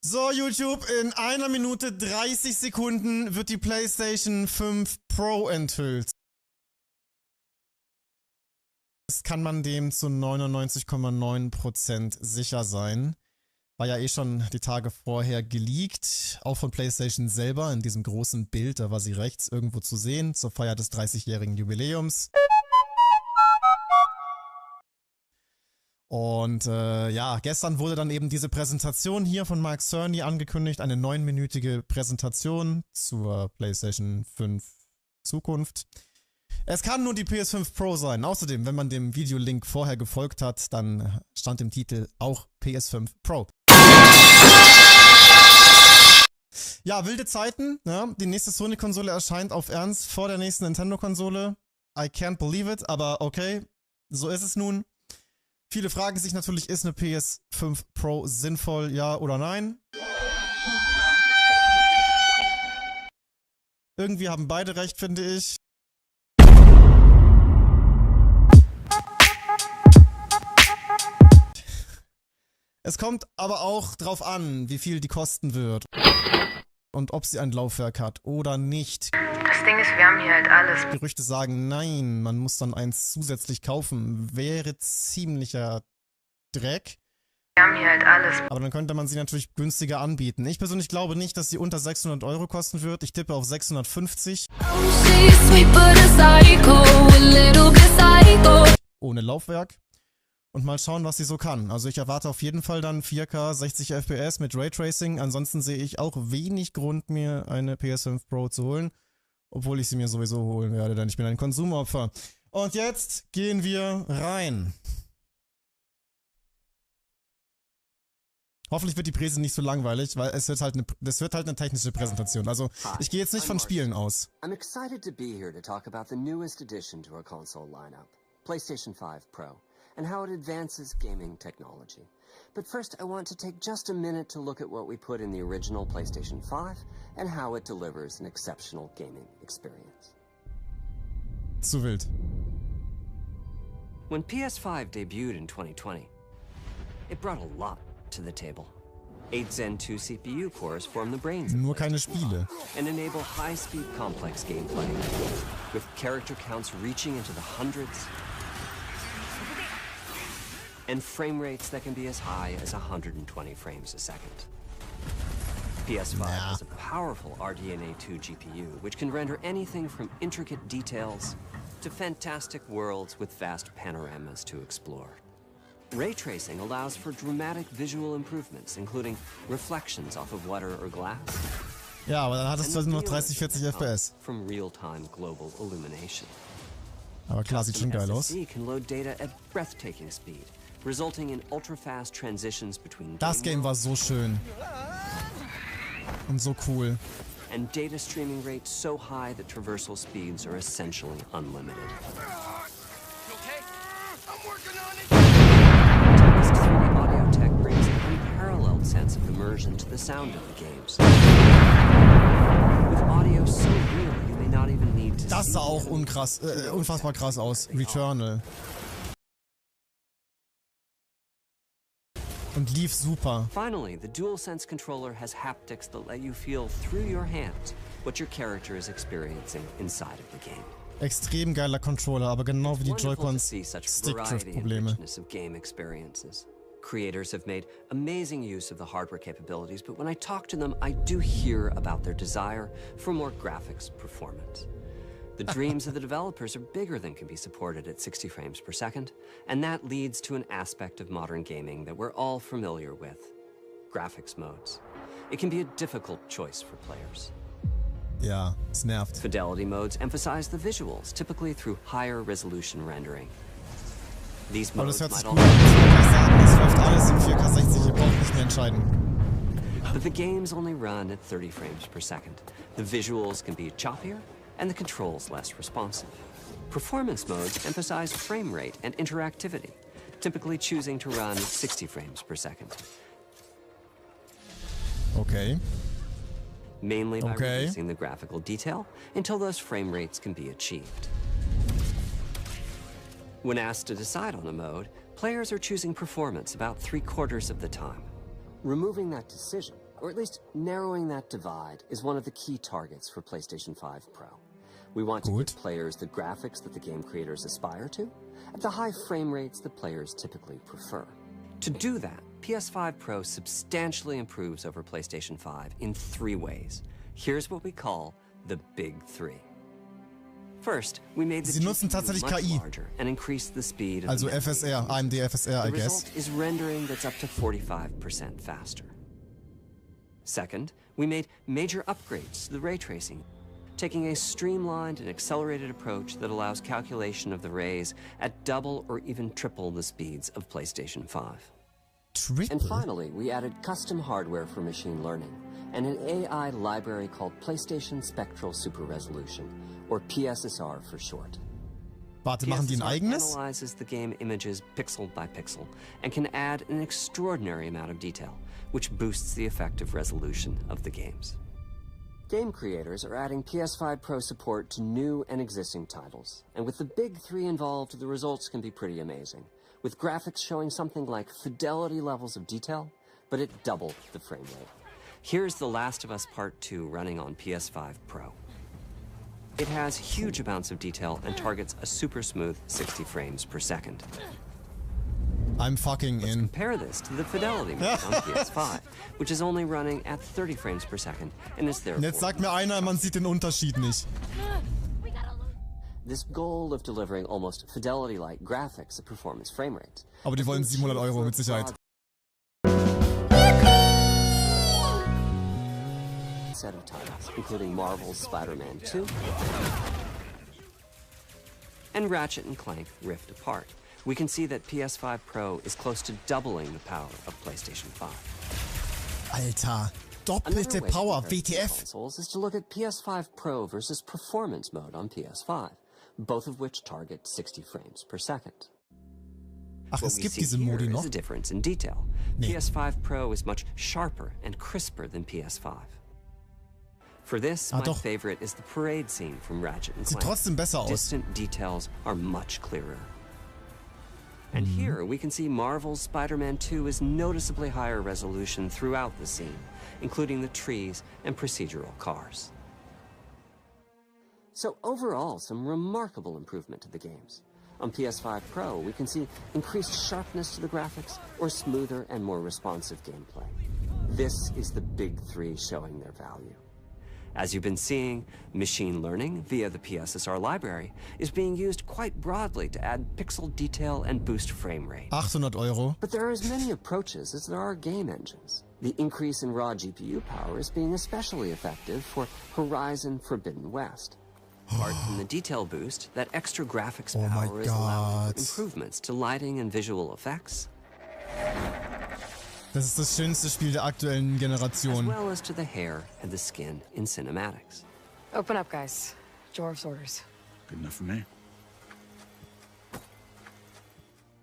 So, YouTube, in 1 Minute 30 Sekunden wird die PlayStation 5 Pro enthüllt. Das kann man dem zu 99,9% sicher sein. War ja eh schon die Tage vorher geleakt, auch von PlayStation selber, in diesem großen Bild, da war sie rechts irgendwo zu sehen, zur Feier des 30-jährigen Jubiläums. Und ja, gestern wurde dann eben diese Präsentation hier von Mark Cerny angekündigt, eine 9-minütige Präsentation zur PlayStation 5 Zukunft. Es kann nur die PS5 Pro sein. Außerdem, wenn man dem Videolink vorher gefolgt hat, dann stand im Titel auch PS5 Pro. Ja, wilde Zeiten. Ja, die nächste Sony-Konsole erscheint auf Ernst vor der nächsten Nintendo-Konsole. I can't believe it, aber okay, so ist es nun. Viele fragen sich natürlich, ist eine PS5 Pro sinnvoll, ja oder nein? Irgendwie haben beide recht, finde ich. Es kommt aber auch drauf an, wie viel die kosten wird. Und ob sie ein Laufwerk hat oder nicht. Das Ding ist, wir haben hier halt alles. Gerüchte sagen, nein, man muss dann eins zusätzlich kaufen. Wäre ziemlicher Dreck. Wir haben hier halt alles. Aber dann könnte man sie natürlich günstiger anbieten. Ich persönlich glaube nicht, dass sie unter 600 € kosten wird. Ich tippe auf 650. Ohne Laufwerk. Und mal schauen, was sie so kann. Also ich erwarte auf jeden Fall dann 4K 60 FPS mit Raytracing. Ansonsten sehe ich auch wenig Grund, mir eine PS5 Pro zu holen. Obwohl ich sie mir sowieso holen werde, denn ich bin ein Konsumopfer. Und jetzt gehen wir rein. Hoffentlich wird die Präse nicht so langweilig, weil das wird halt eine technische Präsentation. Also ich gehe jetzt nicht von Spielen aus. I'm excited to be here to talk about the newest addition to our console lineup, PlayStation 5 Pro, and how it advances gaming technology. But first, I want to take just a minute to look at what we put in the original PlayStation 5 and how it delivers an exceptional gaming experience. Zu wild. When PS5 debuted in 2020, it brought a lot to the table. 8 Zen 2 CPU cores form the brains Nur keine Spiele. and enable high-speed complex gameplay, with character counts reaching into the hundreds and frame rates that can be as high as 120 frames a second. PS5 has a powerful RDNA 2 GPU, which can render anything from intricate details to fantastic worlds with vast panoramas to explore. Ray tracing allows for dramatic visual improvements, including reflections off of water or glass. Ja, aber dann hat es nur noch 30, 40 FPS. From real-time global illumination. Aber klar, sieht schon geil aus. SSD can load data at breathtaking speed, resulting in ultra-fast transitions between Das Game war so schön. Und so cool. and data streaming rates so high that traversal speeds are essentially unlimited. Tempest 3D audio tech brings an unparalleled sense of immersion to the sound of the games. With audio so real, you may not even need to Das see sah auch them. unfassbar krass aus. Returnal. Und lief super. Finally, the DualSense controller has haptics that let you feel through your hands what your character is experiencing inside of the game. Extrem geiler Controller, aber genau wie die Wonderful to Joy-Cons see such variety and Stick-Drift-Probleme. richness of game experiences. Creators have made amazing use of the hardware capabilities, but when I talk to them, I do hear about their desire for more graphics performance. The dreams of the developers are bigger than can be supported at 60 frames per second, and that leads to an aspect of modern gaming that we're all familiar with: graphics modes. It can be a difficult choice for players. Ja, es nervt. Fidelity modes emphasize the visuals, typically through higher resolution rendering. These Aber modes das hört sich might gut an. Das wollte ich sagen. Das läuft alles in 4K 60. Ihr braucht nicht mehr entscheiden. But the games only run at 30 frames per second. The visuals can be choppier, and the controls less responsive. Performance modes emphasize frame rate and interactivity, typically choosing to run at 60 frames per second. Okay. Mainly by Okay. reducing the graphical detail until those frame rates can be achieved. When asked to decide on a mode, players are choosing performance about 3/4 of the time. Removing that decision or at least narrowing that divide, is one of the key targets for PlayStation 5 Pro. We want to give players the graphics that the game creators aspire to, at the high frame rates that players typically prefer. To do that, PS5 Pro substantially improves over PlayStation 5 in 3 ways. Here's what we call the Big 3. First, we made the GPU much larger and increased the speed of also FSR, AMD FSR, I guess. The result is rendering that's up to 45% faster. Second, we made major upgrades to the ray tracing, taking a streamlined and accelerated approach that allows calculation of the rays at double or even triple the speeds of PlayStation 5. Triple? And finally, we added custom hardware for machine learning and an AI library called PlayStation Spectral Super Resolution, or PSSR for short. Warte, machen die ein eigenes? Analyzes the game images pixel by pixel and can add an extraordinary amount of detail, which boosts the effective resolution of the games. Game creators are adding PS5 Pro support to new and existing titles, and with the Big 3 involved, the results can be pretty amazing, with graphics showing something like fidelity levels of detail, but at double the frame rate. Here's The Last of Us Part 2 running on PS5 Pro. It has huge amounts of detail and targets a super smooth 60 frames per second. I'm fucking in. Compare this to the fidelity mode on PS5, which is only running at 30 frames per second and is therefore... Jetzt sagt mir einer, man sieht den Unterschied nicht. This goal of delivering almost fidelity-like graphics at performance frame rates. Aber die wollen 700 € mit Sicherheit. Set of titles, including Marvel's Spider-Man 2 and Ratchet & Clank Rift Apart. We can see that PS5 Pro is close to doubling the power of PlayStation 5. Alter, doppelte Power, WTF. Consoles is to look at PS5 Pro versus Performance mode on PS5, both of which target 60 frames per second. Ach, es gibt diese Modi noch? Is a difference in detail. Nee. PS5 Pro is much sharper and crisper than PS5. For this, my favorite is the parade scene from Ratchet & Clank. Sieht trotzdem besser aus. Distant details are much clearer. And here we can see Marvel's Spider-Man 2 is noticeably higher resolution throughout the scene, including the trees and procedural cars. So overall, some remarkable improvement to the games. On PS5 Pro, we can see increased sharpness to the graphics or smoother and more responsive gameplay. This is the Big 3 showing their value. As you've been seeing, machine learning via the PSSR library is being used quite broadly to add pixel detail and boost frame rate. 800 €. But there are as many approaches as there are game engines. The increase in raw GPU power is being especially effective for Horizon Forbidden West. Apart from the detail boost, that extra graphics power is allowing improvements to lighting and visual effects. Das ist das schönste Spiel der aktuellen Generation. As well as to the hair and the skin in cinematics. Open up, guys. Dwarf's orders. Good enough for me.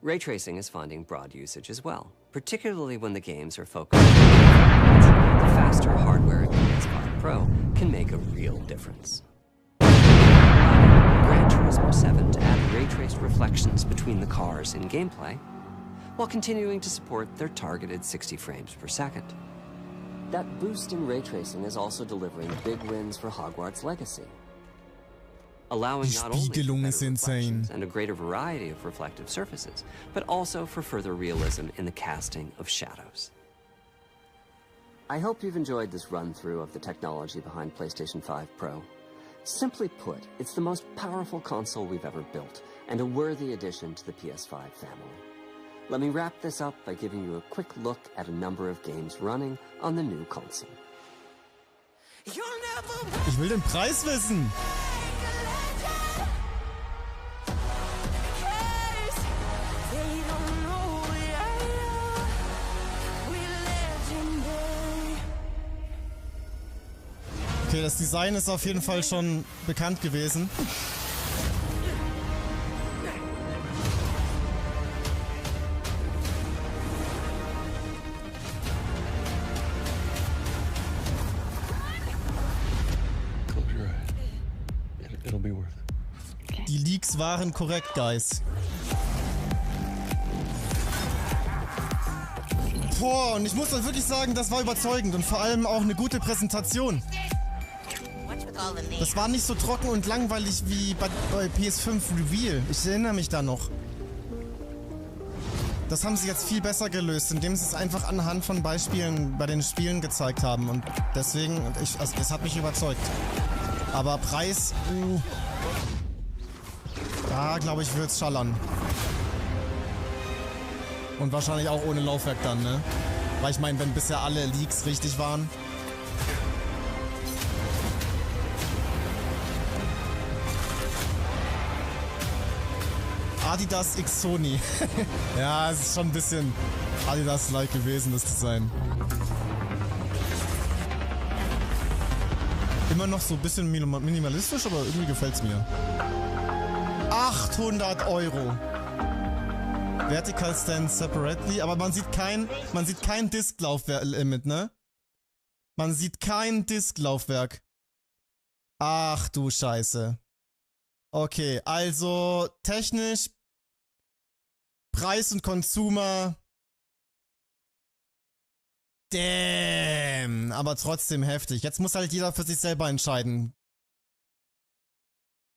Ray tracing is finding broad usage as well, particularly when the games are focused on performance. The faster hardware in PS5 Pro can make a real difference. Gran Turismo 7 to add ray-traced reflections between the cars in gameplay, while continuing to support their targeted 60 frames per second. That boost in ray tracing is also delivering big wins for Hogwarts Legacy, allowing not only for better reflections and a greater variety of reflective surfaces, but also for further realism in the casting of shadows. I hope you've enjoyed this run-through of the technology behind PlayStation 5 Pro. Simply put, it's the most powerful console we've ever built, and a worthy addition to the PS5 family. Let me wrap this up by giving you a quick look at a number of games running on the new console. Ich will den Preis wissen! Okay, das Design ist auf jeden Fall schon bekannt gewesen. Die Leaks waren korrekt, Guys. Boah, und ich muss dann wirklich sagen, das war überzeugend und vor allem auch eine gute Präsentation. Das war nicht so trocken und langweilig wie bei PS5 Reveal. Ich erinnere mich da noch. Das haben sie jetzt viel besser gelöst, indem sie es einfach anhand von Beispielen bei den Spielen gezeigt haben. Und deswegen, also es hat mich überzeugt. Aber Preis, da glaube ich, wird's schallern. Und wahrscheinlich auch ohne Laufwerk dann, ne? Weil ich meine, wenn bisher alle Leaks richtig waren. Adidas X Sony. Ja, es ist schon ein bisschen Adidas-like gewesen, das Design. Immer noch so ein bisschen minimalistisch, aber irgendwie gefällt es mir. 800 €. Vertical Stand separately, aber man sieht kein Disklaufwerk-Limit, ne? Man sieht kein Disklaufwerk. Ach du Scheiße. Okay, also technisch, Preis und Consumer. Damn, aber trotzdem heftig. Jetzt muss halt jeder für sich selber entscheiden.